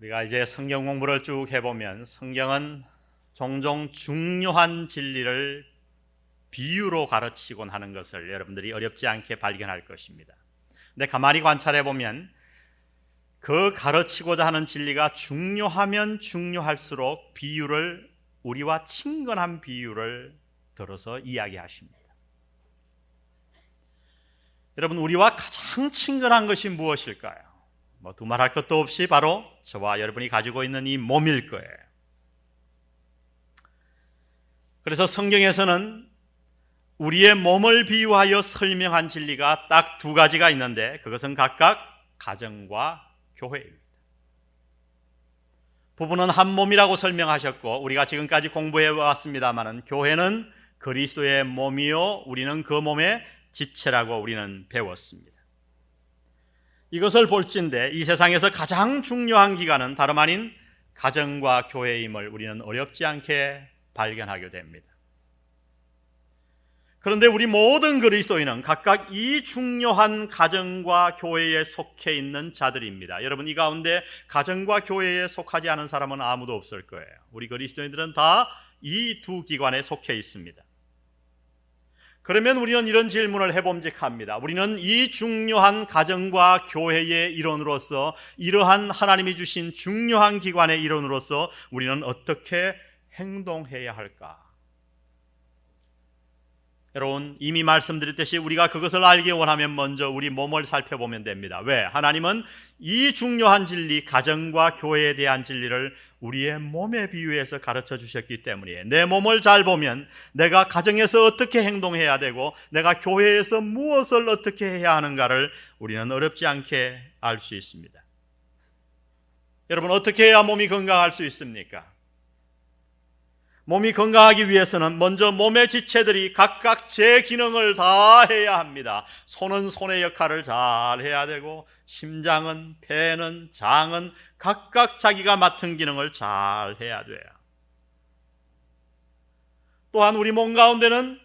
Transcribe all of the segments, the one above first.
우리가 이제 성경 공부를 쭉 해보면 성경은 종종 중요한 진리를 비유로 가르치곤 하는 것을 여러분들이 어렵지 않게 발견할 것입니다. 근데 가만히 관찰해 보면 그 가르치고자 하는 진리가 중요하면 중요할수록 비유를, 우리와 친근한 비유를 들어서 이야기하십니다. 여러분, 우리와 가장 친근한 것이 무엇일까요? 두말할 것도 없이 바로 저와 여러분이 가지고 있는 이 몸일 거예요. 그래서 성경에서는 우리의 몸을 비유하여 설명한 진리가 딱 두 가지가 있는데 그것은 각각 가정과 교회입니다. 부부는 한 몸이라고 설명하셨고 우리가 지금까지 공부해 왔습니다마는 교회는 그리스도의 몸이요 우리는 그 몸의 지체라고 우리는 배웠습니다. 이것을 볼진데 이 세상에서 가장 중요한 기관은 다름 아닌 가정과 교회임을 우리는 어렵지 않게 발견하게 됩니다. 그런데 우리 모든 그리스도인은 각각 이 중요한 가정과 교회에 속해 있는 자들입니다. 여러분, 이 가운데 가정과 교회에 속하지 않은 사람은 아무도 없을 거예요. 우리 그리스도인들은 다 이 두 기관에 속해 있습니다. 그러면 우리는 이런 질문을 해봄직합니다. 우리는 이 중요한 가정과 교회의 일원으로서, 이러한 하나님이 주신 중요한 기관의 일원으로서 우리는 어떻게 행동해야 할까? 여러분, 이미 말씀드렸듯이 우리가 그것을 알기 원하면 먼저 우리 몸을 살펴보면 됩니다. 왜? 하나님은 이 중요한 진리, 가정과 교회에 대한 진리를 우리의 몸에 비유해서 가르쳐 주셨기 때문이에요. 내 몸을 잘 보면 내가 가정에서 어떻게 행동해야 되고 내가 교회에서 무엇을 어떻게 해야 하는가를 우리는 어렵지 않게 알 수 있습니다. 여러분, 어떻게 해야 몸이 건강할 수 있습니까? 몸이 건강하기 위해서는 먼저 몸의 지체들이 각각 제 기능을 다 해야 합니다. 손은 손의 역할을 잘 해야 되고 심장은, 폐는, 장은 각각 자기가 맡은 기능을 잘 해야 돼요. 또한 우리 몸 가운데는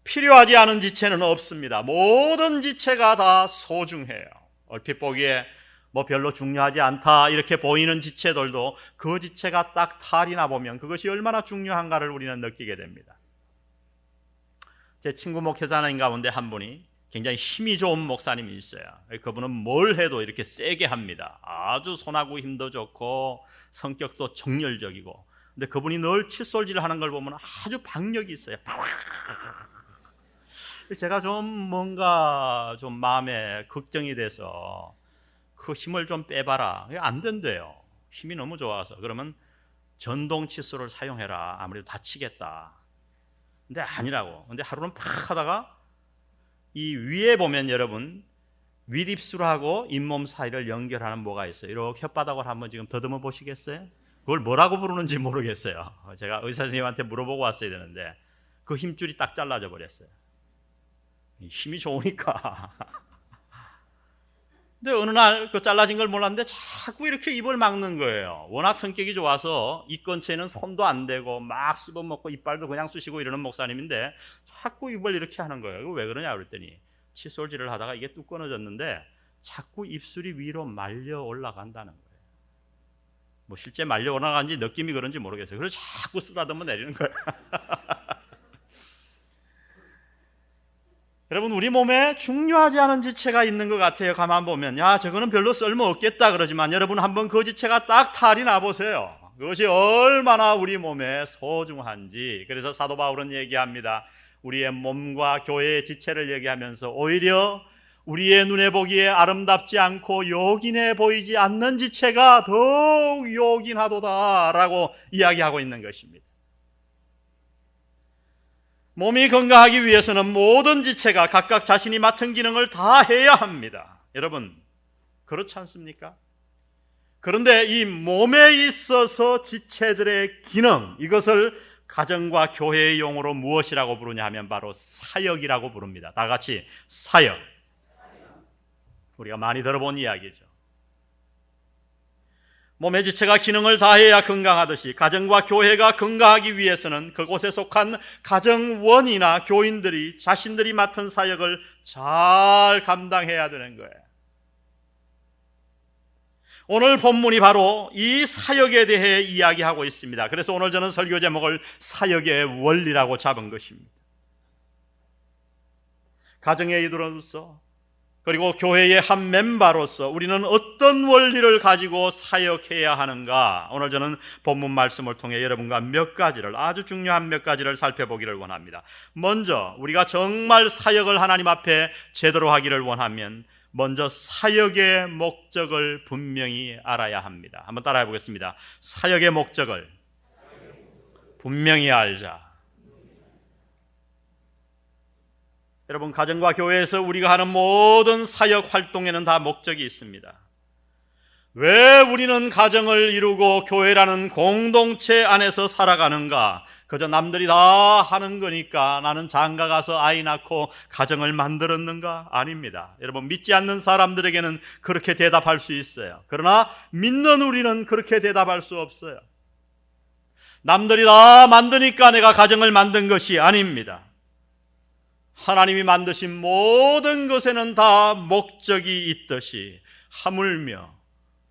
필요하지 않은 지체는 없습니다. 모든 지체가 다 소중해요. 얼핏 보기에 별로 중요하지 않다 이렇게 보이는 지체들도 그 지체가 딱 탈이 나보면 그것이 얼마나 중요한가를 우리는 느끼게 됩니다. 제 친구 목회자님 가운데 한 분이 굉장히 힘이 좋은 목사님이 있어요. 그분은 뭘 해도 이렇게 세게 합니다. 아주 손하고 힘도 좋고 성격도 정열적이고, 근데 그분이 늘 칫솔질 하는 걸 보면 아주 박력이 있어요. 제가 뭔가 마음에 걱정이 돼서 그 힘을 좀 빼봐라. 안 된대요. 힘이 너무 좋아서. 그러면 전동 칫솔을 사용해라. 아무래도 다치겠다. 근데 아니라고. 근데 하루는 팍 하다가 이 위에 보면 여러분 윗입술하고 잇몸 사이를 연결하는 뭐가 있어요. 이렇게 혓바닥을 한번 지금 더듬어 보시겠어요? 그걸 뭐라고 부르는지 모르겠어요. 제가 의사 선생님한테 물어보고 왔어야 되는데 그 힘줄이 딱 잘라져 버렸어요. 힘이 좋으니까. 근데 어느 날 그 잘라진 걸 몰랐는데 자꾸 이렇게 입을 막는 거예요. 워낙 성격이 좋아서 입 근처에는 손도 안 대고 막 씹어먹고 이빨도 그냥 쑤시고 이러는 목사님인데 자꾸 입을 이렇게 하는 거예요. 이거 왜 그러냐 그랬더니 칫솔질을 하다가 이게 뚝 끊어졌는데 자꾸 입술이 위로 말려 올라간다는 거예요. 실제 말려 올라가는지 느낌이 그런지 모르겠어요. 그래서 자꾸 쓰다듬어 내리는 거예요. 여러분, 우리 몸에 중요하지 않은 지체가 있는 것 같아요. 가만 보면 저거는 별로 쓸모없겠다 그러지만 여러분 한번 그 지체가 딱 탈이 나보세요. 그것이 얼마나 우리 몸에 소중한지. 그래서 사도 바울은 얘기합니다. 우리의 몸과 교회의 지체를 얘기하면서 오히려 우리의 눈에 보기에 아름답지 않고 요긴해 보이지 않는 지체가 더욱 요긴하도다라고 이야기하고 있는 것입니다. 몸이 건강하기 위해서는 모든 지체가 각각 자신이 맡은 기능을 다 해야 합니다. 여러분, 그렇지 않습니까? 그런데 이 몸에 있어서 지체들의 기능, 이것을 가정과 교회의 용어로 무엇이라고 부르냐 하면 바로 사역이라고 부릅니다. 다 같이 사역. 우리가 많이 들어본 이야기죠. 몸의 지체가 기능을 다해야 건강하듯이 가정과 교회가 건강하기 위해서는 그곳에 속한 가정원이나 교인들이 자신들이 맡은 사역을 잘 감당해야 되는 거예요. 오늘 본문이 바로 이 사역에 대해 이야기하고 있습니다. 그래서 오늘 저는 설교 제목을 사역의 원리라고 잡은 것입니다. 가정의 이들로서 그리고 교회의 한 멤버로서 우리는 어떤 원리를 가지고 사역해야 하는가? 오늘 저는 본문 말씀을 통해 여러분과 몇 가지를, 아주 중요한 몇 가지를 살펴보기를 원합니다. 먼저 우리가 정말 사역을 하나님 앞에 제대로 하기를 원하면 먼저 사역의 목적을 분명히 알아야 합니다. 한번 따라해 보겠습니다. 사역의 목적을 분명히 알자. 여러분, 가정과 교회에서 우리가 하는 모든 사역 활동에는 다 목적이 있습니다. 왜 우리는 가정을 이루고 교회라는 공동체 안에서 살아가는가? 그저 남들이 다 하는 거니까 나는 장가 가서 아이 낳고 가정을 만들었는가? 아닙니다. 여러분, 믿지 않는 사람들에게는 그렇게 대답할 수 있어요. 그러나 믿는 우리는 그렇게 대답할 수 없어요. 남들이 다 만드니까 내가 가정을 만든 것이 아닙니다. 하나님이 만드신 모든 것에는 다 목적이 있듯이 하물며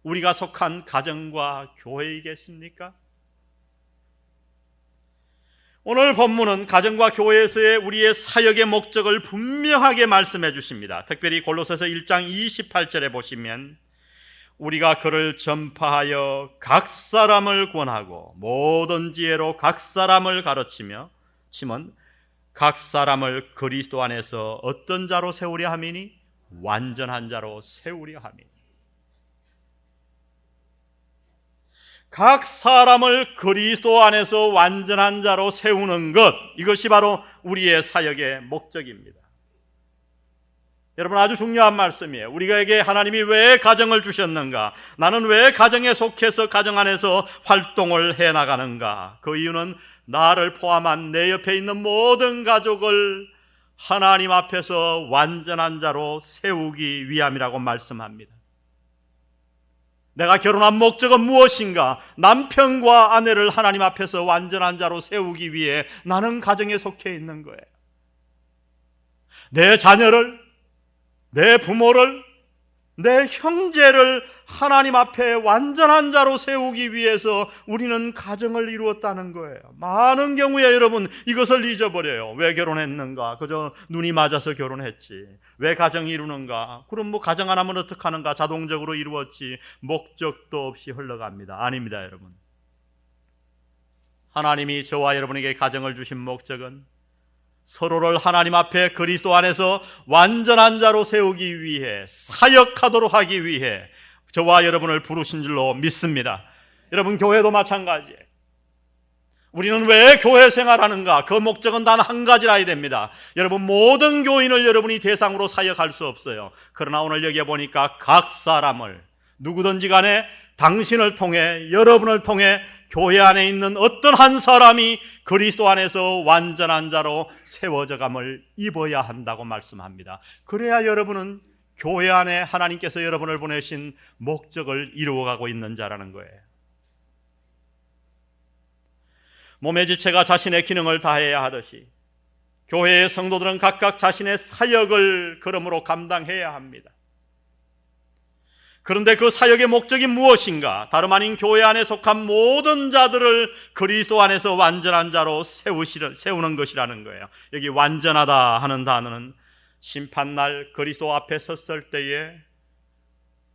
우리가 속한 가정과 교회이겠습니까? 오늘 본문은 가정과 교회에서의 우리의 사역의 목적을 분명하게 말씀해 주십니다. 특별히 골로새서 1장 28절에 보시면 우리가 그를 전파하여 각 사람을 권하고 모든 지혜로 각 사람을 가르치며 치면 각 사람을 그리스도 안에서 어떤 자로 세우려 함이니? 완전한 자로 세우려 함이니. 각 사람을 그리스도 안에서 완전한 자로 세우는 것, 이것이 바로 우리의 사역의 목적입니다. 여러분, 아주 중요한 말씀이에요. 우리에게 하나님이 왜 가정을 주셨는가? 나는 왜 가정에 속해서 가정 안에서 활동을 해나가는가? 그 이유는 나를 포함한 내 옆에 있는 모든 가족을 하나님 앞에서 완전한 자로 세우기 위함이라고 말씀합니다. 내가 결혼한 목적은 무엇인가? 남편과 아내를 하나님 앞에서 완전한 자로 세우기 위해 나는 가정에 속해 있는 거예요. 내 자녀를, 내 부모를, 내 형제를 하나님 앞에 완전한 자로 세우기 위해서 우리는 가정을 이루었다는 거예요. 많은 경우에 여러분 이것을 잊어버려요. 왜 결혼했는가? 그저 눈이 맞아서 결혼했지. 왜 가정 이루는가? 그럼 뭐 가정 안 하면 어떡하는가? 자동적으로 이루었지. 목적도 없이 흘러갑니다. 아닙니다, 여러분. 하나님이 저와 여러분에게 가정을 주신 목적은 서로를 하나님 앞에 그리스도 안에서 완전한 자로 세우기 위해, 사역하도록 하기 위해 저와 여러분을 부르신 줄로 믿습니다. 여러분, 교회도 마찬가지예요. 우리는 왜 교회 생활하는가? 그 목적은 단 한 가지라 됩니다. 여러분, 모든 교인을 여러분이 대상으로 사역할 수 없어요. 그러나 오늘 여기에 보니까 각 사람을, 누구든지 간에 당신을 통해, 여러분을 통해 교회 안에 있는 어떤 한 사람이 그리스도 안에서 완전한 자로 세워져감을 입어야 한다고 말씀합니다. 그래야 여러분은 교회 안에 하나님께서 여러분을 보내신 목적을 이루어가고 있는 자라는 거예요. 몸의 지체가 자신의 기능을 다해야 하듯이 교회의 성도들은 각각 자신의 사역을 그러므로 감당해야 합니다. 그런데 그 사역의 목적이 무엇인가? 다름 아닌 교회 안에 속한 모든 자들을 그리스도 안에서 완전한 자로 세우는 것이라는 거예요. 여기 완전하다 하는 단어는 심판날 그리스도 앞에 섰을 때에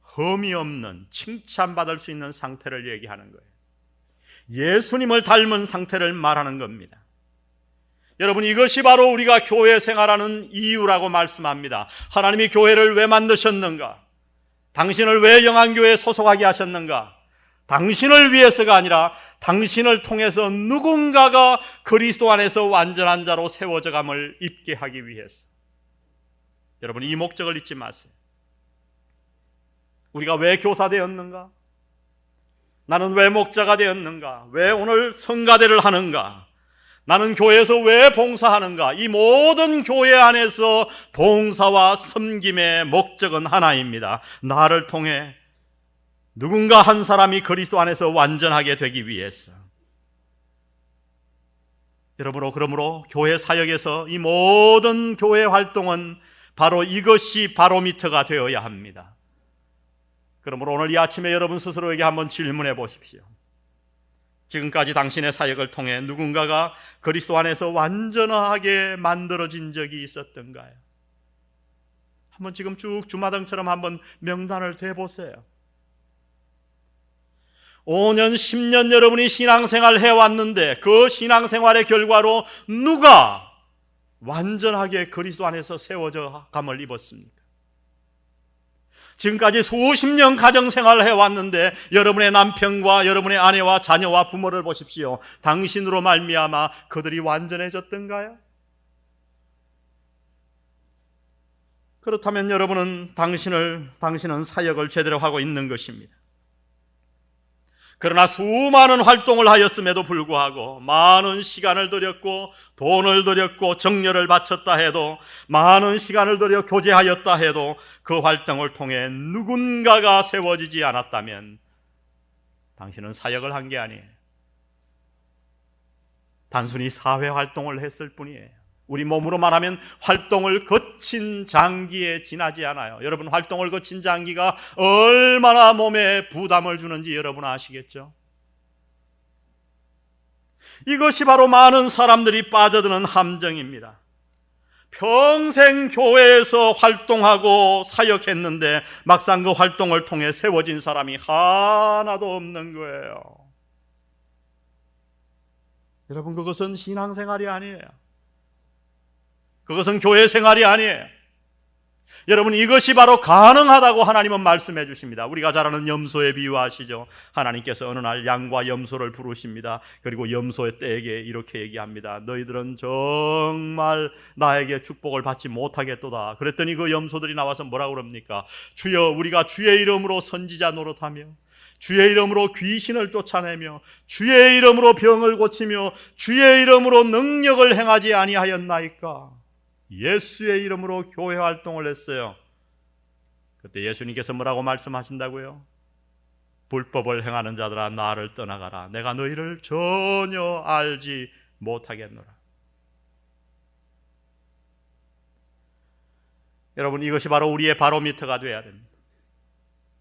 흠이 없는, 칭찬받을 수 있는 상태를 얘기하는 거예요. 예수님을 닮은 상태를 말하는 겁니다. 여러분, 이것이 바로 우리가 교회 생활하는 이유라고 말씀합니다. 하나님이 교회를 왜 만드셨는가? 당신을 왜 영안교회에 소속하게 하셨는가? 당신을 위해서가 아니라 당신을 통해서 누군가가 그리스도 안에서 완전한 자로 세워져감을 입게 하기 위해서. 여러분, 이 목적을 잊지 마세요. 우리가 왜 교사 되었는가? 나는 왜 목자가 되었는가? 왜 오늘 성가대를 하는가? 나는 교회에서 왜 봉사하는가? 이 모든 교회 안에서 봉사와 섬김의 목적은 하나입니다. 나를 통해 누군가 한 사람이 그리스도 안에서 완전하게 되기 위해서. 여러분, 그러므로 교회 사역에서 이 모든 교회 활동은 바로 이것이 바로미터가 되어야 합니다. 그러므로 오늘 이 아침에 여러분 스스로에게 한번 질문해 보십시오. 지금까지 당신의 사역을 통해 누군가가 그리스도 안에서 완전하게 만들어진 적이 있었던가요? 한번 지금 쭉 주마등처럼 한번 명단을 대보세요. 5년, 10년 여러분이 신앙생활 해왔는데 그 신앙생활의 결과로 누가 완전하게 그리스도 안에서 세워져 감을 입었습니까? 지금까지 수십 년 가정생활을 해왔는데 여러분의 남편과 여러분의 아내와 자녀와 부모를 보십시오. 당신으로 말미암아 그들이 완전해졌던가요? 그렇다면 여러분은 당신은 사역을 제대로 하고 있는 것입니다. 그러나 수많은 활동을 하였음에도 불구하고 많은 시간을 들였고 돈을 들였고 정열을 바쳤다 해도 많은 시간을 들여 교제하였다 해도 그 활동을 통해 누군가가 세워지지 않았다면 당신은 사역을 한 게 아니에요. 단순히 사회 활동을 했을 뿐이에요. 우리 몸으로 말하면 활동을 거친 장기에 지나지 않아요. 여러분, 활동을 거친 장기가 얼마나 몸에 부담을 주는지 여러분 아시겠죠? 이것이 바로 많은 사람들이 빠져드는 함정입니다. 평생 교회에서 활동하고 사역했는데 막상 그 활동을 통해 세워진 사람이 하나도 없는 거예요. 여러분, 그것은 신앙생활이 아니에요. 그것은 교회 생활이 아니에요. 여러분, 이것이 바로 가능하다고 하나님은 말씀해 주십니다. 우리가 잘 아는 염소에 비유하시죠. 하나님께서 어느 날 양과 염소를 부르십니다. 그리고 염소의 떼에게 이렇게 얘기합니다. 너희들은 정말 나에게 축복을 받지 못하겠도다. 그랬더니 그 염소들이 나와서 뭐라고 그럽니까? 주여, 우리가 주의 이름으로 선지자 노릇하며 주의 이름으로 귀신을 쫓아내며 주의 이름으로 병을 고치며 주의 이름으로 능력을 행하지 아니하였나이까? 예수의 이름으로 교회 활동을 했어요. 그때 예수님께서 뭐라고 말씀하신다고요? 불법을 행하는 자들아 나를 떠나가라. 내가 너희를 전혀 알지 못하겠노라. 여러분, 이것이 바로 우리의 바로미터가 되어야 됩니다.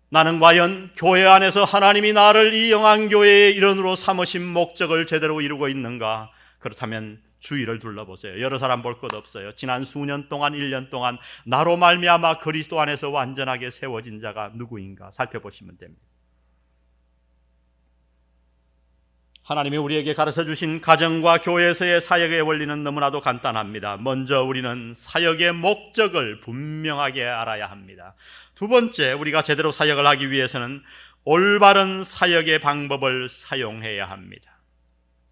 나는 과연 교회 안에서 하나님이 나를 이 영안교회의 일원으로 삼으신 목적을 제대로 이루고 있는가? 그렇다면 주위를 둘러보세요. 여러 사람 볼 것 없어요. 지난 수년 동안, 1년 동안 나로 말미암아 그리스도 안에서 완전하게 세워진 자가 누구인가 살펴보시면 됩니다. 하나님이 우리에게 가르쳐 주신 가정과 교회에서의 사역의 원리는 너무나도 간단합니다. 먼저 우리는 사역의 목적을 분명하게 알아야 합니다. 두 번째, 우리가 제대로 사역을 하기 위해서는 올바른 사역의 방법을 사용해야 합니다.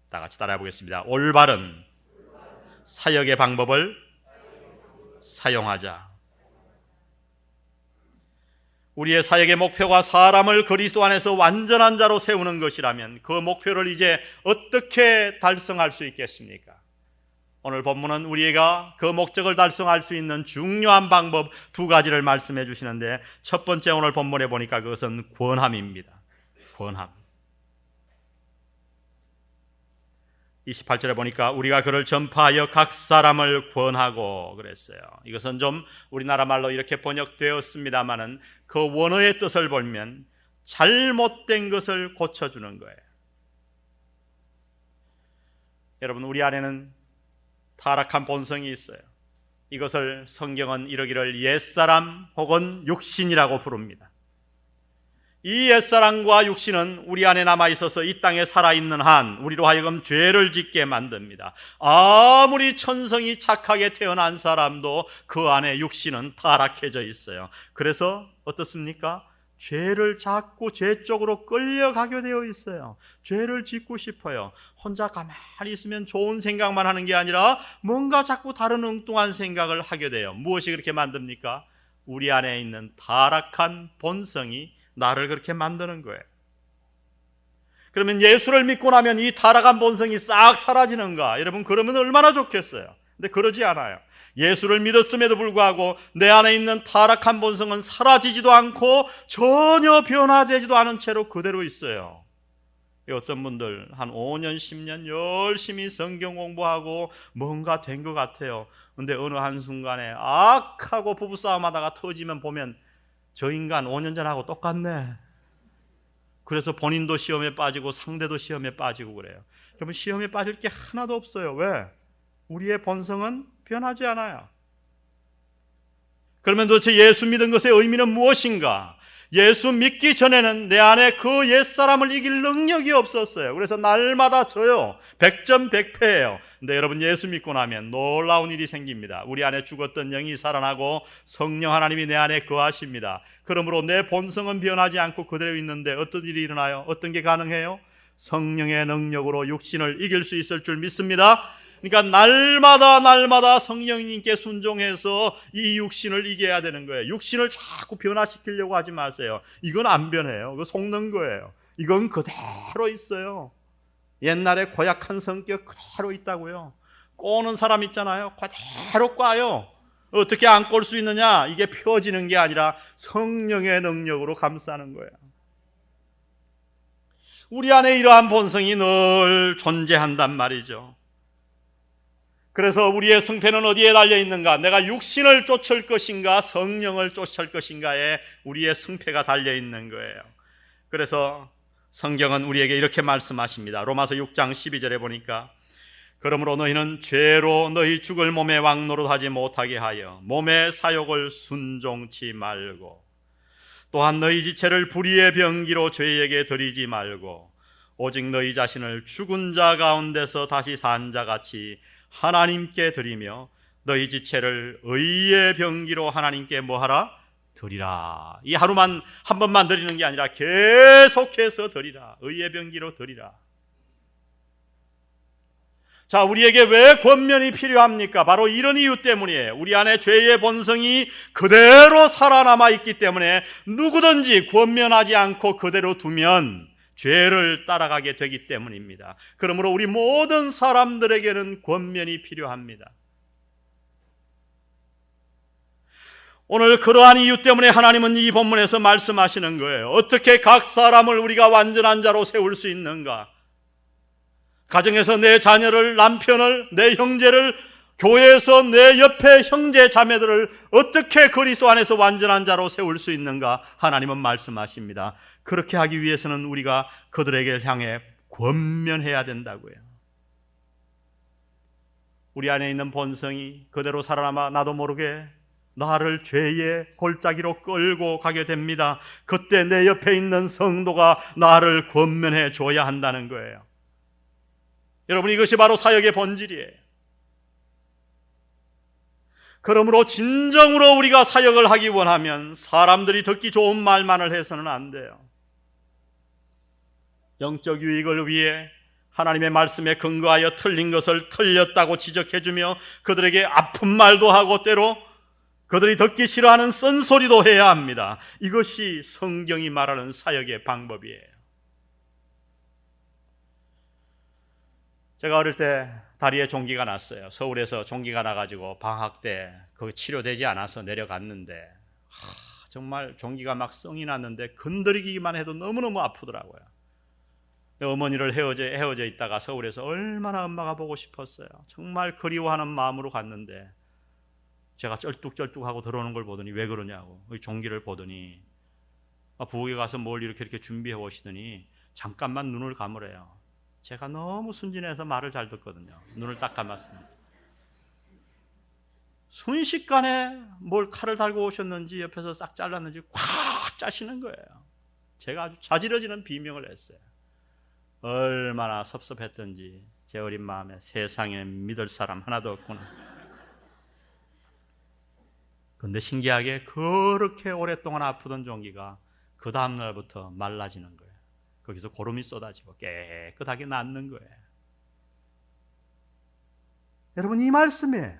다 같이 따라해 보겠습니다. 올바른 사역의 방법을 사용하자. 우리의 사역의 목표가 사람을 그리스도 안에서 완전한 자로 세우는 것이라면 그 목표를 이제 어떻게 달성할 수 있겠습니까? 오늘 본문은 우리가 그 목적을 달성할 수 있는 중요한 방법 두 가지를 말씀해 주시는데, 첫 번째 오늘 본문에 보니까 그것은 권함입니다. 권함. 28절에 보니까 우리가 그를 전파하여 각 사람을 권하고 그랬어요. 이것은 좀 우리나라 말로 이렇게 번역되었습니다마는 그 원어의 뜻을 보면 잘못된 것을 고쳐주는 거예요. 여러분, 우리 안에는 타락한 본성이 있어요. 이것을 성경은 이러기를 옛사람 혹은 육신이라고 부릅니다. 이 옛사람과 육신은 우리 안에 남아있어서 이 땅에 살아있는 한 우리로 하여금 죄를 짓게 만듭니다. 아무리 천성이 착하게 태어난 사람도 그 안에 육신은 타락해져 있어요. 그래서 어떻습니까? 죄를 자꾸 죄 쪽으로 끌려가게 되어 있어요. 죄를 짓고 싶어요. 혼자 가만히 있으면 좋은 생각만 하는 게 아니라 뭔가 자꾸 다른 엉뚱한 생각을 하게 돼요. 무엇이 그렇게 만듭니까? 우리 안에 있는 타락한 본성이 나를 그렇게 만드는 거예요. 그러면 예수를 믿고 나면 이 타락한 본성이 싹 사라지는가? 여러분, 그러면 얼마나 좋겠어요. 근데 그러지 않아요. 예수를 믿었음에도 불구하고 내 안에 있는 타락한 본성은 사라지지도 않고 전혀 변화되지도 않은 채로 그대로 있어요. 어떤 분들 한 5년, 10년 열심히 성경 공부하고 뭔가 된 것 같아요. 근데 어느 한순간에 악하고 부부싸움하다가 터지면 보면 저 인간 5년 전하고 똑같네. 그래서 본인도 시험에 빠지고 상대도 시험에 빠지고 그래요. 여러분, 시험에 빠질 게 하나도 없어요. 왜? 우리의 본성은 변하지 않아요. 그러면 도대체 예수 믿은 것의 의미는 무엇인가? 예수 믿기 전에는 내 안에 그 옛사람을 이길 능력이 없었어요. 그래서 날마다 져요. 100점 100패예요. 근데 여러분, 예수 믿고 나면 놀라운 일이 생깁니다. 우리 안에 죽었던 영이 살아나고 성령 하나님이 내 안에 거하십니다. 그러므로 내 본성은 변하지 않고 그대로 있는데 어떤 일이 일어나요? 어떤 게 가능해요? 성령의 능력으로 육신을 이길 수 있을 줄 믿습니다. 그러니까 날마다 성령님께 순종해서 이 육신을 이겨야 되는 거예요. 육신을 자꾸 변화시키려고 하지 마세요. 이건 안 변해요. 이거 속는 거예요. 이건 그대로 있어요. 옛날에 고약한 성격 그대로 있다고요. 꼬는 사람 있잖아요. 그대로 꽈요. 어떻게 안 꼴 수 있느냐? 이게 펴지는 게 아니라 성령의 능력으로 감싸는 거예요. 우리 안에 이러한 본성이 늘 존재한단 말이죠. 그래서 우리의 승패는 어디에 달려 있는가? 내가 육신을 쫓을 것인가, 성령을 쫓을 것인가에 우리의 승패가 달려 있는 거예요. 그래서 성경은 우리에게 이렇게 말씀하십니다. 로마서 6장 12절에 보니까, 그러므로 너희는 죄로 너희 죽을 몸에 왕노릇하지 못하게 하여 몸의 사욕을 순종치 말고, 또한 너희 지체를 불의의 병기로 죄에게 드리지 말고, 오직 너희 자신을 죽은 자 가운데서 다시 산 자같이 하나님께 드리며 너희 지체를 의의 병기로 하나님께 뭐하라? 드리라. 이 하루만 한 번만 드리는 게 아니라 계속해서 드리라. 의의 병기로 드리라. 자, 우리에게 왜 권면이 필요합니까? 바로 이런 이유 때문이에요. 우리 안에 죄의 본성이 그대로 살아남아 있기 때문에 누구든지 권면하지 않고 그대로 두면 죄를 따라가게 되기 때문입니다. 그러므로 우리 모든 사람들에게는 권면이 필요합니다. 오늘 그러한 이유 때문에 하나님은 이 본문에서 말씀하시는 거예요. 어떻게 각 사람을 우리가 완전한 자로 세울 수 있는가? 가정에서 내 자녀를, 남편을, 내 형제를, 교회에서 내 옆에 형제 자매들을 어떻게 그리스도 안에서 완전한 자로 세울 수 있는가? 하나님은 말씀하십니다. 그렇게 하기 위해서는 우리가 그들에게 향해 권면해야 된다고요. 우리 안에 있는 본성이 그대로 살아남아 나도 모르게 나를 죄의 골짜기로 끌고 가게 됩니다. 그때 내 옆에 있는 성도가 나를 권면해 줘야 한다는 거예요. 여러분, 이것이 바로 사역의 본질이에요. 그러므로 진정으로 우리가 사역을 하기 원하면 사람들이 듣기 좋은 말만을 해서는 안 돼요. 영적 유익을 위해 하나님의 말씀에 근거하여 틀린 것을 틀렸다고 지적해주며 그들에게 아픈 말도 하고 때로 그들이 듣기 싫어하는 쓴소리도 해야 합니다. 이것이 성경이 말하는 사역의 방법이에요. 제가 어릴 때 다리에 종기가 났어요. 서울에서 종기가 나가지고 방학 때 그거 치료되지 않아서 내려갔는데 정말 종기가 막 썽이 났는데 건드리기만 해도 너무너무 아프더라고요. 어머니를 헤어져 있다가 서울에서 얼마나 엄마가 보고 싶었어요. 정말 그리워하는 마음으로 갔는데 제가 쩔뚝쩔뚝하고 들어오는 걸 보더니 왜 그러냐고 종기를 보더니 부엌에 가서 뭘 이렇게 준비해 오시더니 잠깐만 눈을 감으래요. 제가 너무 순진해서 말을 잘 듣거든요. 눈을 딱 감았습니다. 순식간에 뭘 칼을 달고 오셨는지 옆에서 싹 잘랐는지 콱 짜시는 거예요. 제가 아주 자지러지는 비명을 했어요. 얼마나 섭섭했던지 제 어린 마음에 세상에 믿을 사람 하나도 없구나. 그런데 신기하게 그렇게 오랫동안 아프던 종기가 그 다음날부터 말라지는 거예요. 거기서 고름이 쏟아지고 깨끗하게 낫는 거예요. 여러분, 이 말씀에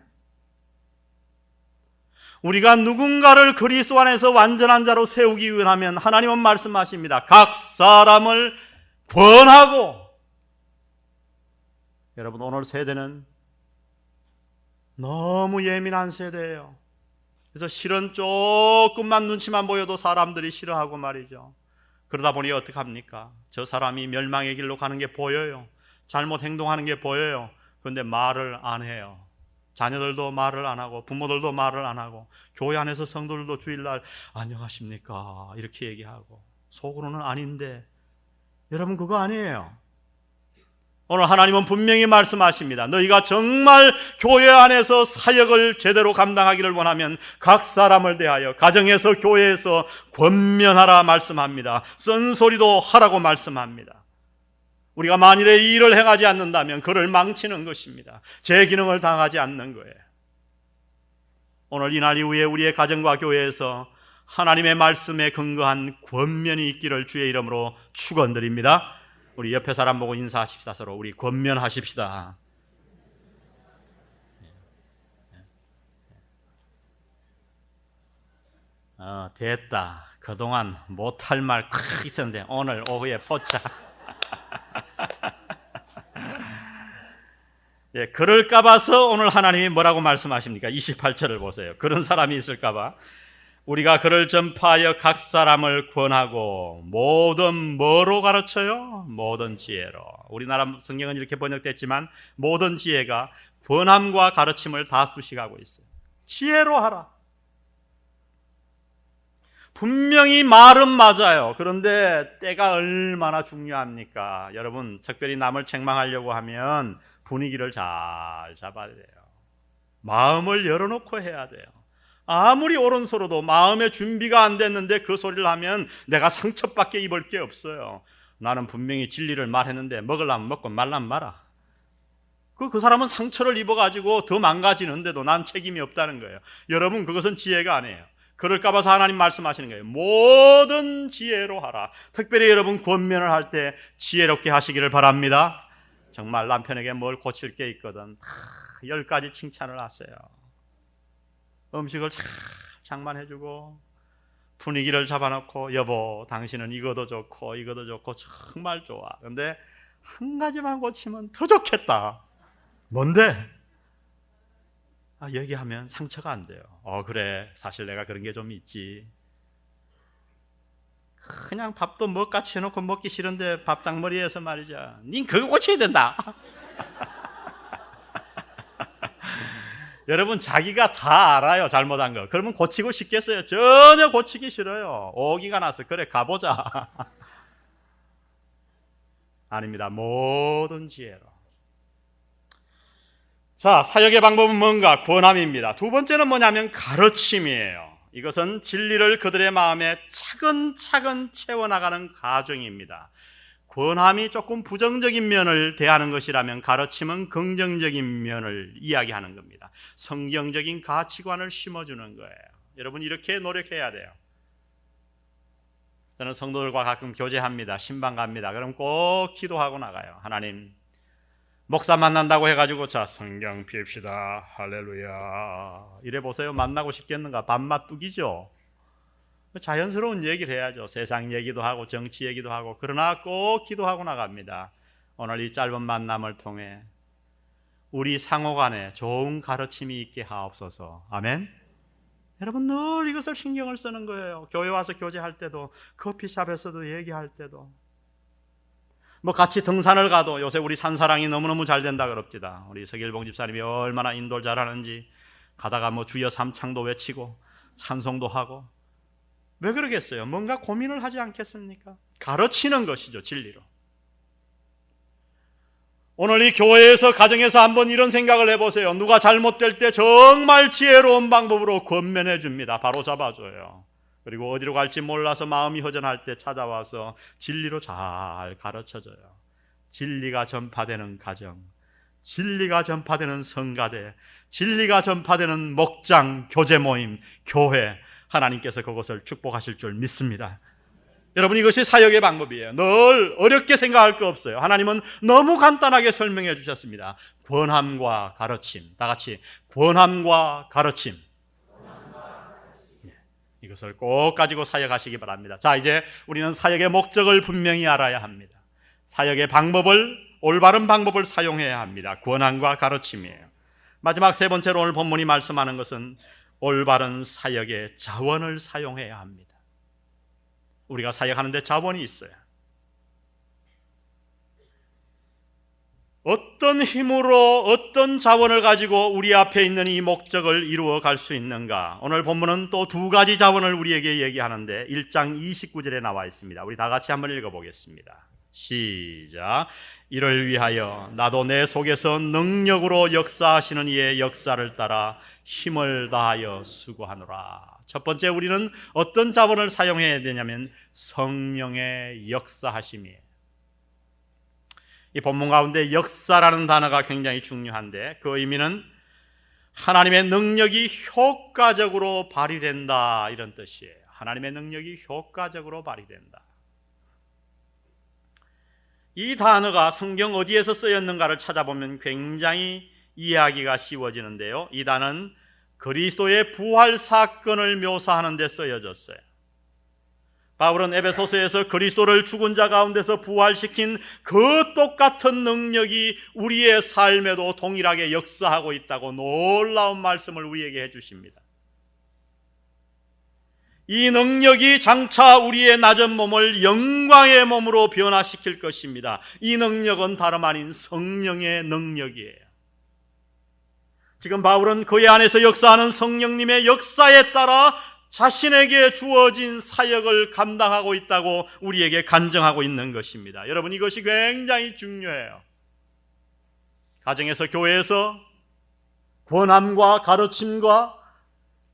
우리가 누군가를 그리스도 안에서 완전한 자로 세우기 위하면 하나님은 말씀하십니다. 각 사람을 권하고. 여러분, 오늘 세대는 너무 예민한 세대예요. 그래서 실은 조금만 눈치만 보여도 사람들이 싫어하고 말이죠. 그러다 보니 어떻게 합니까? 저 사람이 멸망의 길로 가는 게 보여요. 잘못 행동하는 게 보여요. 그런데 말을 안 해요. 자녀들도 말을 안 하고 부모들도 말을 안 하고 교회 안에서 성도들도 주일날 안녕하십니까 이렇게 얘기하고 속으로는 아닌데 여러분 그거 아니에요. 오늘 하나님은 분명히 말씀하십니다. 너희가 정말 교회 안에서 사역을 제대로 감당하기를 원하면 각 사람을 대하여 가정에서 교회에서 권면하라 말씀합니다. 쓴소리도 하라고 말씀합니다. 우리가 만일에 이 일을 행하지 않는다면 그를 망치는 것입니다. 제 기능을 당하지 않는 거예요. 오늘 이날 이후에 우리의 가정과 교회에서 하나님의 말씀에 근거한 권면이 있기를 주의 이름으로 축원드립니다. 우리 옆에 사람 보고 인사하십시다. 서로 우리 권면하십시다. 됐다. 그동안 못할 말 크 있었는데 오늘 오후에 보자. 예, 그럴까 봐서 오늘 하나님이 뭐라고 말씀하십니까? 28절을 보세요. 그런 사람이 있을까 봐 우리가 그를 전파하여 각 사람을 권하고 모든 뭐로 가르쳐요? 모든 지혜로. 우리나라 성경은 이렇게 번역됐지만 모든 지혜가 권함과 가르침을 다 수식하고 있어요. 지혜로 하라. 분명히 말은 맞아요. 그런데 때가 얼마나 중요합니까? 여러분, 특별히 남을 책망하려고 하면 분위기를 잘 잡아야 돼요. 마음을 열어놓고 해야 돼요. 아무리 오른서로도 마음의 준비가 안 됐는데 그 소리를 하면 내가 상처밖에 입을 게 없어요. 나는 분명히 진리를 말했는데 먹으려면 먹고 말라면 말아. 그 사람은 상처를 입어가지고 더 망가지는데도 난 책임이 없다는 거예요. 여러분, 그것은 지혜가 아니에요. 그럴까 봐서 하나님 말씀하시는 거예요. 모든 지혜로 하라. 특별히 여러분 권면을 할 때 지혜롭게 하시기를 바랍니다. 정말 남편에게 뭘 고칠 게 있거든 10가지 칭찬을 하세요. 음식을 잘 장만해주고 분위기를 잡아놓고 여보 당신은 이거도 좋고 이거도 좋고 정말 좋아. 그런데 한 가지만 고치면 더 좋겠다. 뭔데? 얘기하면 상처가 안 돼요. 그래 사실 내가 그런 게 좀 있지. 그냥 밥도 먹같이 해놓고 먹기 싫은데 밥상머리에서 말이죠. 닌 그거 고쳐야 된다. 여러분 자기가 다 알아요. 잘못한 거. 그러면 고치고 싶겠어요? 전혀 고치기 싫어요. 오기가 나서 그래 가보자. 아닙니다. 모든 지혜로. 자, 사역의 방법은 뭔가? 권함입니다. 두 번째는 뭐냐면 가르침이에요. 이것은 진리를 그들의 마음에 차근차근 채워나가는 과정입니다. 권함이 조금 부정적인 면을 대하는 것이라면 가르침은 긍정적인 면을 이야기하는 겁니다. 성경적인 가치관을 심어주는 거예요. 여러분 이렇게 노력해야 돼요. 저는 성도들과 가끔 교제합니다. 신방 갑니다. 그럼 꼭 기도하고 나가요. 하나님 목사 만난다고 해가지고 자 성경 핍시다 할렐루야 이래 보세요. 만나고 싶겠는가? 밥맛 뚝이죠. 자연스러운 얘기를 해야죠. 세상 얘기도 하고 정치 얘기도 하고. 그러나 꼭 기도하고 나갑니다. 오늘 이 짧은 만남을 통해 우리 상호간에 좋은 가르침이 있게 하옵소서. 아멘. 여러분 늘 이것을 신경을 쓰는 거예요. 교회 와서 교제할 때도 커피숍에서도 얘기할 때도 뭐 같이 등산을 가도 요새 우리 산사랑이 너무너무 잘 된다 그럽니다. 우리 서길봉 집사님이 얼마나 인도를 잘하는지 가다가 뭐 주여 삼창도 외치고 찬송도 하고 왜 그러겠어요? 뭔가 고민을 하지 않겠습니까? 가르치는 것이죠, 진리로. 오늘 이 교회에서 가정에서 한번 이런 생각을 해보세요. 누가 잘못될 때 정말 지혜로운 방법으로 권면해 줍니다. 바로 잡아줘요. 그리고 어디로 갈지 몰라서 마음이 허전할 때 찾아와서 진리로 잘 가르쳐줘요. 진리가 전파되는 가정, 진리가 전파되는 성가대, 진리가 전파되는 목장, 교제 모임, 교회, 하나님께서 그것을 축복하실 줄 믿습니다. 여러분 이것이 사역의 방법이에요. 늘 어렵게 생각할 거 없어요. 하나님은 너무 간단하게 설명해 주셨습니다. 권함과 가르침, 다 같이 권함과 가르침. 이것을 꼭 가지고 사역하시기 바랍니다. 자, 이제 우리는 사역의 목적을 분명히 알아야 합니다. 사역의 방법을, 올바른 방법을 사용해야 합니다. 권함과 가르침이에요. 마지막 세 번째로 오늘 본문이 말씀하는 것은 올바른 사역의 자원을 사용해야 합니다. 우리가 사역하는데 자원이 있어요. 어떤 힘으로 어떤 자원을 가지고 우리 앞에 있는 이 목적을 이루어 갈 수 있는가? 오늘 본문은 또 두 가지 자원을 우리에게 얘기하는데 1장 29절에 나와 있습니다. 우리 다 같이 한번 읽어보겠습니다. 시작. 이를 위하여 나도 내 속에서 능력으로 역사하시는 이의 역사를 따라 힘을 다하여 수고하노라. 첫 번째, 우리는 어떤 자원을 사용해야 되냐면 성령의 역사하심이에요. 이 본문 가운데 역사라는 단어가 굉장히 중요한데 그 의미는 하나님의 능력이 효과적으로 발휘된다, 이런 뜻이에요. 하나님의 능력이 효과적으로 발휘된다. 이 단어가 성경 어디에서 쓰였는가를 찾아보면 굉장히 이해하기가 쉬워지는데요. 이 단어는 그리스도의 부활 사건을 묘사하는 데 쓰여졌어요. 바울은 에베소서에서 그리스도를 죽은 자 가운데서 부활시킨 그 똑같은 능력이 우리의 삶에도 동일하게 역사하고 있다고 놀라운 말씀을 우리에게 해주십니다. 이 능력이 장차 우리의 낮은 몸을 영광의 몸으로 변화시킬 것입니다. 이 능력은 다름 아닌 성령의 능력이에요. 지금 바울은 그의 안에서 역사하는 성령님의 역사에 따라 자신에게 주어진 사역을 감당하고 있다고 우리에게 간증하고 있는 것입니다. 여러분, 이것이 굉장히 중요해요. 가정에서, 교회에서 권함과 가르침과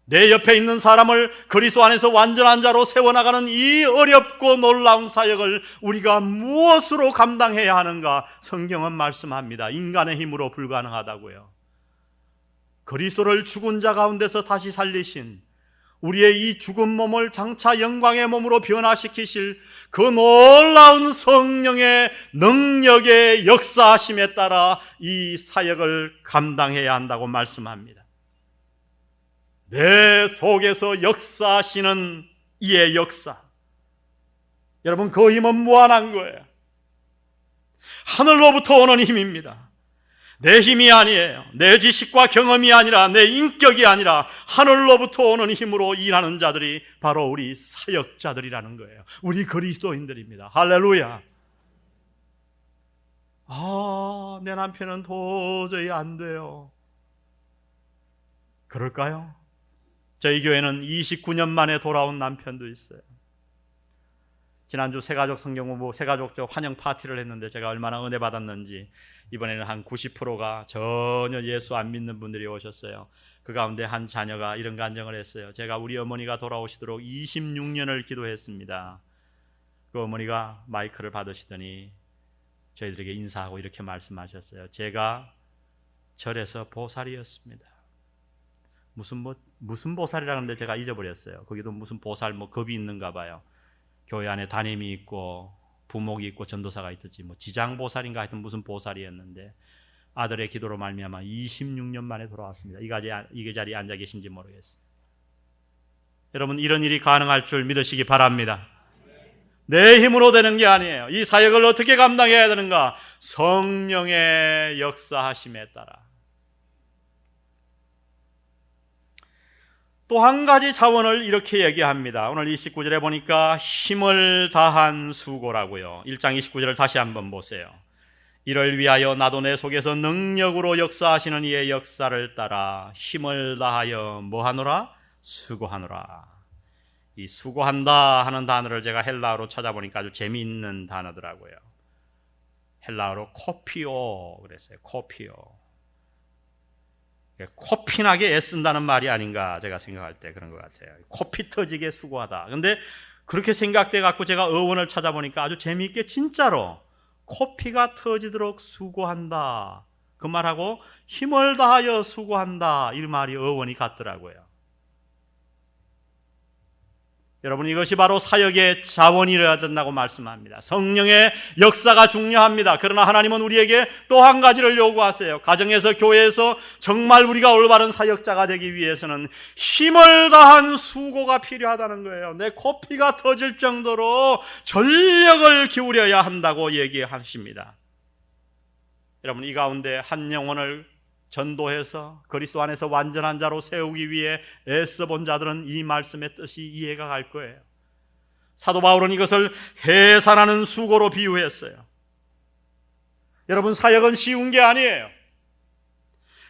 내 옆에 있는 사람을 그리스도 안에서 완전한 자로 세워나가는 이 어렵고 놀라운 사역을 우리가 무엇으로 감당해야 하는가? 성경은 말씀합니다. 인간의 힘으로 불가능하다고요. 그리스도를 죽은 자 가운데서 다시 살리신 우리의 이 죽은 몸을 장차 영광의 몸으로 변화시키실 그 놀라운 성령의 능력의 역사하심에 따라 이 사역을 감당해야 한다고 말씀합니다. 내 속에서 역사하시는 이의 역사, 여러분, 그 힘은 무한한 거예요. 하늘로부터 오는 힘입니다. 내 힘이 아니에요. 내 지식과 경험이 아니라, 내 인격이 아니라 하늘로부터 오는 힘으로 일하는 자들이 바로 우리 사역자들이라는 거예요. 우리 그리스도인들입니다. 할렐루야. 내 남편은 도저히 안 돼요. 그럴까요? 저희 교회는 29년 만에 돌아온 남편도 있어요. 지난주 새가족 성경공부, 새가족 환영 파티를 했는데 제가 얼마나 은혜 받았는지, 이번에는 한 90%가 전혀 예수 안 믿는 분들이 오셨어요. 그 가운데 한 자녀가 이런 간증을 했어요. 제가 우리 어머니가 돌아오시도록 26년을 기도했습니다. 그 어머니가 마이크를 받으시더니 저희들에게 인사하고 이렇게 말씀하셨어요. 제가 절에서 보살이었습니다. 무슨 보살이라는데 제가 잊어버렸어요. 거기도 무슨 보살 급이 있는가 봐요. 교회 안에 담임이 있고 부목이 있고 전도사가 있듯이 지장보살인가 하여튼 무슨 보살이었는데 아들의 기도로 말미암아 26년 만에 돌아왔습니다. 이 자리에 앉아 계신지 모르겠어요. 여러분, 이런 일이 가능할 줄 믿으시기 바랍니다. 내 힘으로 되는 게 아니에요. 이 사역을 어떻게 감당해야 되는가? 성령의 역사하심에 따라. 또 한 가지 자원을 이렇게 얘기합니다. 오늘 29절에 보니까 힘을 다한 수고라고요. 1장 29절을 다시 한번 보세요. 이를 위하여 나도 내 속에서 능력으로 역사하시는 이의 역사를 따라 힘을 다하여 뭐하노라? 수고하노라. 이 수고한다 하는 단어를 제가 헬라어로 찾아보니까 아주 재미있는 단어더라고요. 헬라어로 코피오 그랬어요. 코피오. 코피나게 애쓴다는 말이 아닌가 제가 생각할 때 그런 것 같아요. 코피 터지게 수고하다. 근데 그렇게 생각돼 갖고 제가 어원을 찾아보니까 아주 재미있게 진짜로 코피가 터지도록 수고한다, 그 말하고 힘을 다하여 수고한다, 이 말이 어원이 같더라고요. 여러분, 이것이 바로 사역의 자원이어야 된다고 말씀합니다. 성령의 역사가 중요합니다. 그러나 하나님은 우리에게 또 한 가지를 요구하세요. 가정에서, 교회에서 정말 우리가 올바른 사역자가 되기 위해서는 힘을 다한 수고가 필요하다는 거예요. 내 코피가 터질 정도로 전력을 기울여야 한다고 얘기하십니다. 여러분, 이 가운데 한 영혼을 전도해서 그리스도 안에서 완전한 자로 세우기 위해 애써본 자들은 이 말씀의 뜻이 이해가 갈 거예요. 사도 바울은 이것을 해산하는 수고로 비유했어요. 여러분, 사역은 쉬운 게 아니에요.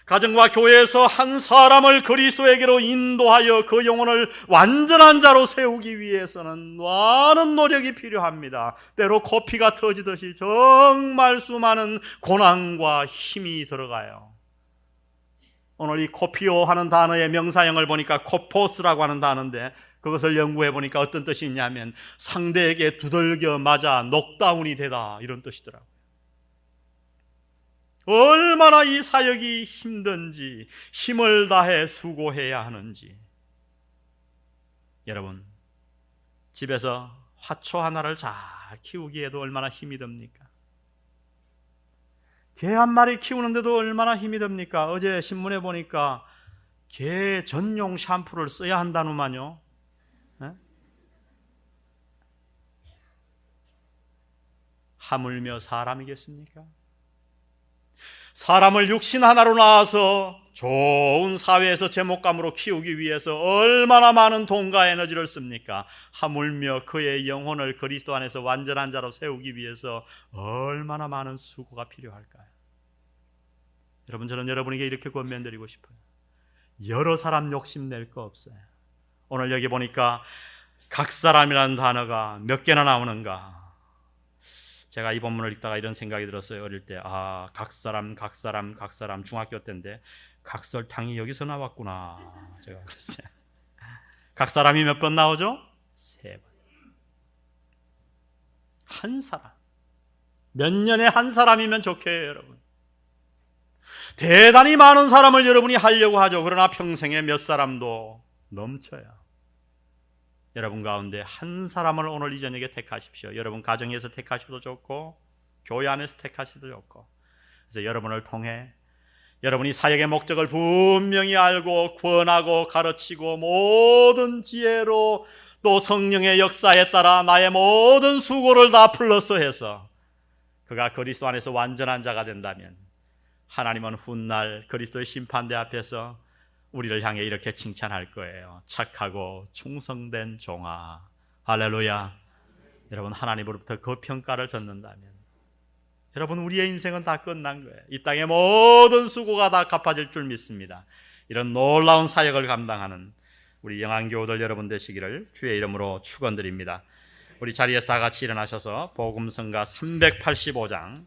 가정과 교회에서 한 사람을 그리스도에게로 인도하여 그 영혼을 완전한 자로 세우기 위해서는 많은 노력이 필요합니다. 때로 코피가 터지듯이 정말 수많은 고난과 힘이 들어가요. 오늘 이 코피오 하는 단어의 명사형을 보니까 코포스라고 하는 단어인데, 그것을 연구해 보니까 어떤 뜻이 있냐면 상대에게 두들겨 맞아 녹다운이 되다, 이런 뜻이더라고요. 얼마나 이 사역이 힘든지, 힘을 다해 수고해야 하는지. 여러분, 집에서 화초 하나를 잘 키우기에도 얼마나 힘이 듭니까? 개 한 마리 키우는데도 얼마나 힘이 듭니까? 어제 신문에 보니까 개 전용 샴푸를 써야 한다는만요. 하물며 사람이겠습니까? 사람을 육신 하나로 낳아서 좋은 사회에서 제목감으로 키우기 위해서 얼마나 많은 돈과 에너지를 씁니까? 하물며 그의 영혼을 그리스도 안에서 완전한 자로 세우기 위해서 얼마나 많은 수고가 필요할까요? 여러분, 저는 여러분에게 이렇게 권면드리고 싶어요. 여러 사람 욕심낼 거 없어요. 오늘 여기 보니까 각 사람이라는 단어가 몇 개나 나오는가? 제가 이 본문을 읽다가 이런 생각이 들었어요. 어릴 때, 각 사람 중학교 때인데 각설탕이 여기서 나왔구나, 제가 그랬어요. 각 사람이 몇 번 나오죠? 3번. 한 사람, 몇 년에 한 사람이면 좋게요, 여러분. 대단히 많은 사람을 여러분이 하려고 하죠. 그러나 평생에 몇 사람도 넘쳐요. 여러분 가운데 한 사람을 오늘 이 저녁에 택하십시오. 여러분 가정에서 택하셔도 좋고 교회 안에서 택하셔도 좋고. 그래서 여러분을 통해 여러분이 사역의 목적을 분명히 알고 권하고 가르치고 모든 지혜로 또 성령의 역사에 따라 나의 모든 수고를 다 플러스해서 그가 그리스도 안에서 완전한 자가 된다면 하나님은 훗날 그리스도의 심판대 앞에서 우리를 향해 이렇게 칭찬할 거예요. 착하고 충성된 종아. 할렐루야. 여러분, 하나님으로부터 그 평가를 듣는다면 여러분, 우리의 인생은 다 끝난 거예요. 이 땅의 모든 수고가 다 갚아질 줄 믿습니다. 이런 놀라운 사역을 감당하는 우리 영안교우들 여러분 되시기를 주의 이름으로 축원드립니다. 우리 자리에서 다 같이 일어나셔서 복음성가 385장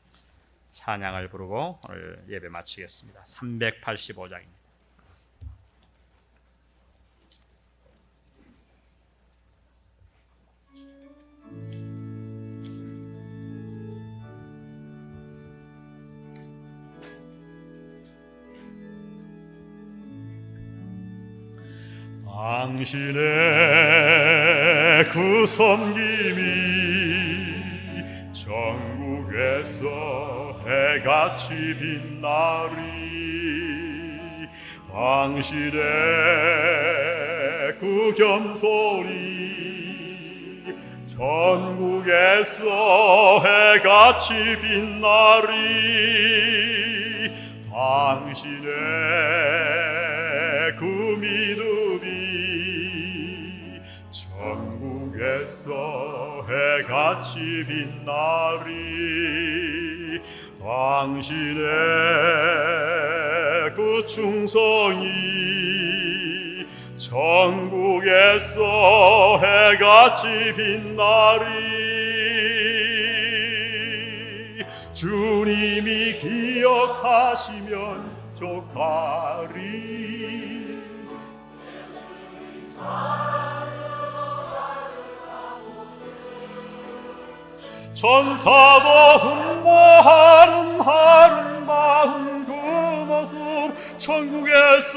찬양을 부르고 오늘 예배 마치겠습니다. 385장입니다. 당신의 그 섬김이 전국에서 해같이 빛나리. 당신의 그 겸손이 전국에서 해같이 빛나리. 당신의 그 믿음이 전국에서 해같이 빛나리. 당신의 그 충성이 전국에서 해같이 빛나리. 주님이 기억하시면 족하리. 천사도 흠모하는 아름다운 그 모습 천국에서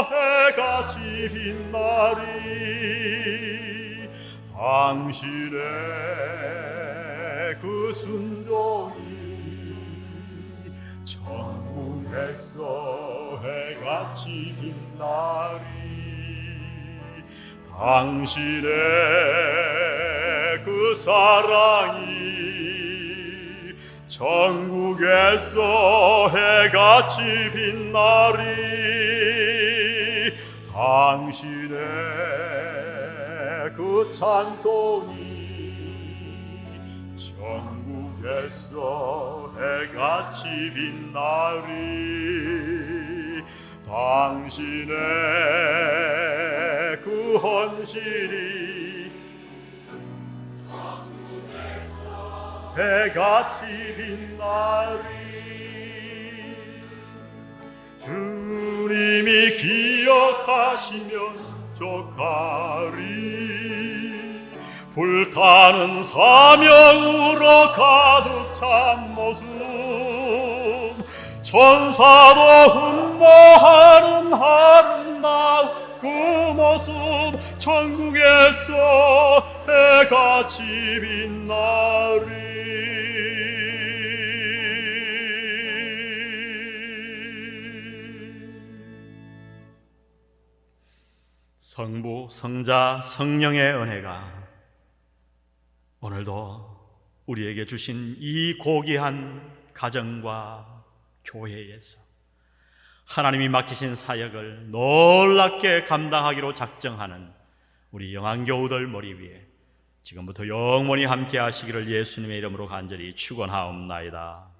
해같이 빛나리. 당신의 그 순종이 천국에서 해같이 빛나리. 당신의 그 사랑이 전국에서 해같이 빛나리. 당신의 그 찬송이 전국에서 천국에서 해같이 빛나리. 당신의 그 헌신이 해같이 빛나리. 주님이 기억하시면 족하리. 불타는 사명으로 가득 찬 모습, 천사도 흠모하는 아름다운 그 모습, 천국에서 해같이 빛나리. 성부, 성자, 성령의 은혜가 오늘도 우리에게 주신 이 고귀한 가정과 교회에서 하나님이 맡기신 사역을 놀랍게 감당하기로 작정하는 우리 영안교우들 머리 위에 지금부터 영원히 함께 하시기를 예수님의 이름으로 간절히 축원하옵나이다.